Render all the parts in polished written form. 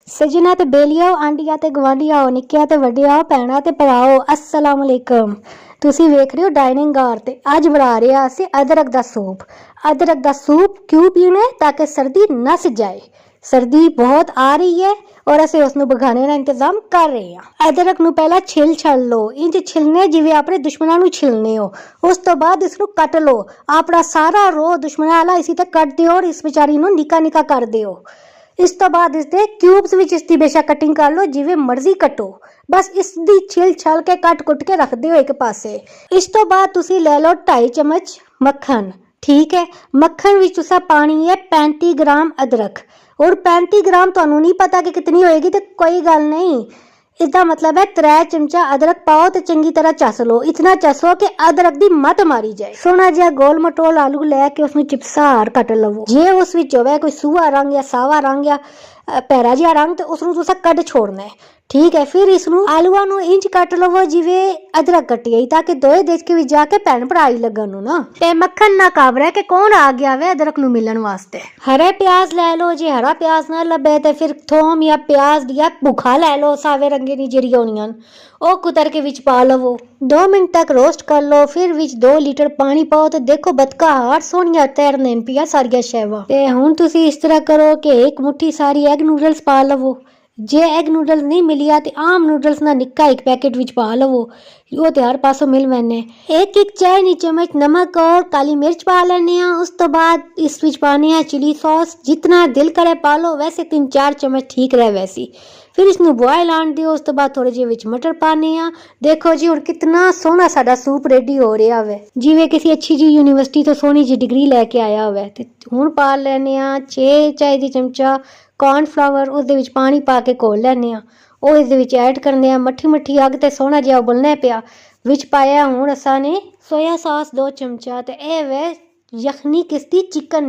सजना ते बेलियो आंडिया ते गवांडिया निक्किया ते वड्डिया भैणा ते भराओ अस्सलाम वालेकुम। ਤੁਸੀਂ ਵੇਖ ਰਹੇ ਹੋ ਡਾਈਨਿੰਗ ਹਾਲ ਤੇ ਅੱਜ ਬਣਾ ਰਿਹਾ ਅਸੀਂ ਅਦਰਕ ਦਾ ਸੂਪ। अदरक का सूप क्यों पीना है? ताकि सर्दी नस जाए। सर्दी बहुत आ रही है और ਅਸੀਂ ਉਸ ਨੂੰ ਭਗਾਣੇ ਦਾ ਇੰਤਜ਼ਾਮ ਕਰ ਰਹੇ ਹਾਂ। ਅਦਰਕ ਨੂੰ ਪਹਿਲਾਂ ਛਿਲ ਛੱਲ ਲਓ, ਇੰਜ ਛਿਲਨੇ ਜਿਵੇਂ ਆਪਣੇ ਦੁਸ਼ਮਣਾਂ ਨੂੰ ਛਿਲਨੇ ਹੋ। ਉਸ ਤੋਂ ਬਾਅਦ ਇਸ ਨੂੰ ਕੱਟ ਲਓ, ਆਪਣਾ ਸਾਰਾ ਰੋ ਦੁਸ਼ਮਣਾਂ ਵਾਲਾ ਇਸੇ ਤੇ ਕੱਟ ਦਿਓ ਔਰ ਇਸ ਵਿਚਾਰੀ ਨੂੰ ਨਿੱਕਾ ਨਿੱਕਾ ਕਰ ਦਿਓ। ਇਸ ਤੋਂ ਬਾਅਦ ਇਸ ਦੇ ਕਿਊਬਸ ਵਿੱਚ ਇਸ ਦੀ ਬੇਸ਼ੱਕ ਕਟਿੰਗ ਕਰ ਲਓ, ਜਿਵੇਂ ਮਰਜ਼ੀ ਕੱਟੋ, ਬਸ ਇਸ ਦੀ ਛਿਲ ਛਲ ਕੇ ਕੱਟ ਕੁੱਟ ਕੇ ਰੱਖ ਦਿਓ ਇੱਕ ਪਾਸੇ। ਇਸ ਤੋਂ ਬਾਅਦ ਤੁਸੀਂ ਲੈ ਲਓ 2.5 ਚਮਚ ਮੱਖਣ। ठीक है, मक्खन विच तुसा पानी है 35 ग्राम अदरक। और 35 ग्राम तुहानू नहीं पता कि कितनी होएगी तो कोई गल नहीं, इसका मतलब है 3 चमचा अदरक पाओ तो चंगी तरह चस लो, इतना चसो कि अदरक दी मत मारी जाए। सोना जिहा गोल मटोल आलू लैके उसनू चिपसार कट लवो। जे उस विच होवे कोई सूहा रंग या सावा रंग या पैरा जिहा रंग तो उसनू तुसा कट छोड़ना है। ठीक है, फिर इसनू आलूआ नू इंच कट लवो जिवें अदरक कटी गई, ताकि दोए देख के भी जाके भैन भरा ही लगन नू ना। ते मक्खन ना काबरे कि कौन आ गया वे अदरक नू मिलन वास्ते। हरे प्याज लै लो, जे हरा प्याज ना लभे ते फिर थोम या प्याज या भुखा लै लो, सावे रंगे दी जेहड़ी होनियां ओ कुतर के विच पा लवो। 2 मिनट तक रोस्ट कर लो, फिर विच 2 लीटर पानी पाओ तो देखो बतका हार सोनिया तैरने पिया सारिया शैवा। ते हुण तुसी इस तरह करो कि एक मुट्ठी सारी एग नूडल्स पा लवो। जे एग नूडल्स नहीं मिलिया तो आम नूडल्स ना निक्का एक पैकेट विच पा लवो, वो तो हर पासों मिल वैने। एक चाय चम्मच नमक और काली मिर्च पा लेने। उस तो बाद इस विच पाने हैं चिली सॉस, जितना दिल करे पा लो, वैसे 3-4 चम्मच ठीक रहे वैसी। फिर इसनू बॉयल आन दिओ। उस तो बाद थोड़े जे विच मटर पाने हैं। देखो जी हुण कितना सोहना साडा सूप रेडी हो रहा है, जिवें किसी अच्छी जी यूनिवर्सिटी तो सोहनी जी डिग्री लैके आया होवे। ते हुण पा लेने 6 चाय दी चमचा कॉर्नफ्लावर, उस दे विच पानी पा के घोल लैने आ। ਉਹ ਇਸ ਦੇ ਵਿੱਚ ਐਡ ਕਰਨੇ ਆ। ਮੱਠੀ ਮੱਠੀ ਅੱਗ ਤੇ ਸੋਹਣਾ ਜਿਹਾ ਉਬਲਣਾ ਪਿਆ। ਵਿੱਚ ਪਾਇਆ ਹੁਣ ਅਸਾਂ ਨੇ ਸੋਇਆ ਸਾਸ 2 ਚਮਚਾ। ਤੇ ਇਹ ਵੇ ਯਖਨੀ ਕਿਸਦੀ चिकन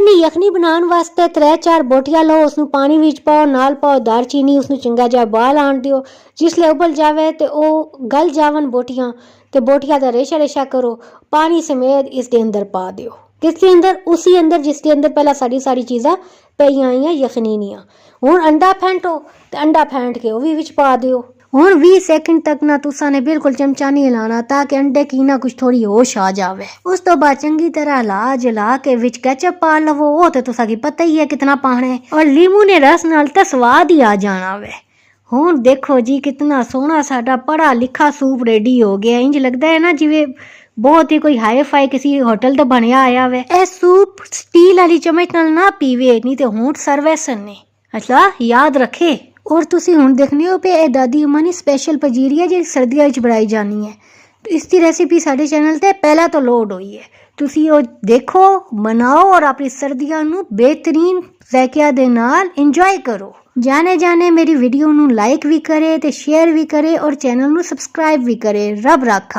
नी यखनी बनाने वास्ते 3-4 बोटियां लो, उसनू पानी विच पाओ, नाल पाओ दालचीनी, उसनू चंगा जिहा बाल आन दिओ। जिसले उबल जावे ते ओ गल जावन बोटियां, ते बोटियां दा रेशा रेशा करो, पानी समेत इस दे अंदर पा दिओ। किसके अंदर? उसी अंदर जिसके अंदर पहला सारी चीज़ां पईयां आईयां यखनी दियां। हुण अंडा फेंटो ते अंडा फेंट के ओह भी विच पा दिओ। हुण 20 सेकंड तक ना तुसा ने बिल्कुल चमचा नहीं हिलाना, ताकि अंडे की ना कुछ थोड़ी होश आ जावे। उस तो बाद चंगी तरह हिला के विच केचप पा लवो। वो तो तुसा की पता ही है कितना पाना है, और लीमू ने रस नाल तो स्वाद ही आ जाना वे। हुण देखो जी कितना सोहना साडा पढ़ा लिखा सूप रेडी हो गया। इंज लगता है ना जिवें बहुत ही कोई हाई फाई किसी होटल तो बनया आया वे। ए सूप स्टील वाली चम्मच नाल ना पीवे, नहीं तो होंठ सर्वेसन ने, अच्छा याद रखे। और तुसी हुण देखने हो पे दादी अम्मा ने स्पेशल पंजीरी है जी सर्दियां विच बनाई जानी है। तो इसकी रेसिपी साडे चैनल ते पहला तो लोड हुई है, तुसी ओ देखो, बनाओ और अपनी सर्दियां नू बेहतरीन ज़ायकिया दे नाल इंजॉय करो। जाने मेरी वीडियो नू लाइक भी करे ते शेयर भी करे और चैनल नू सब्सक्राइब भी करे। रब राखा।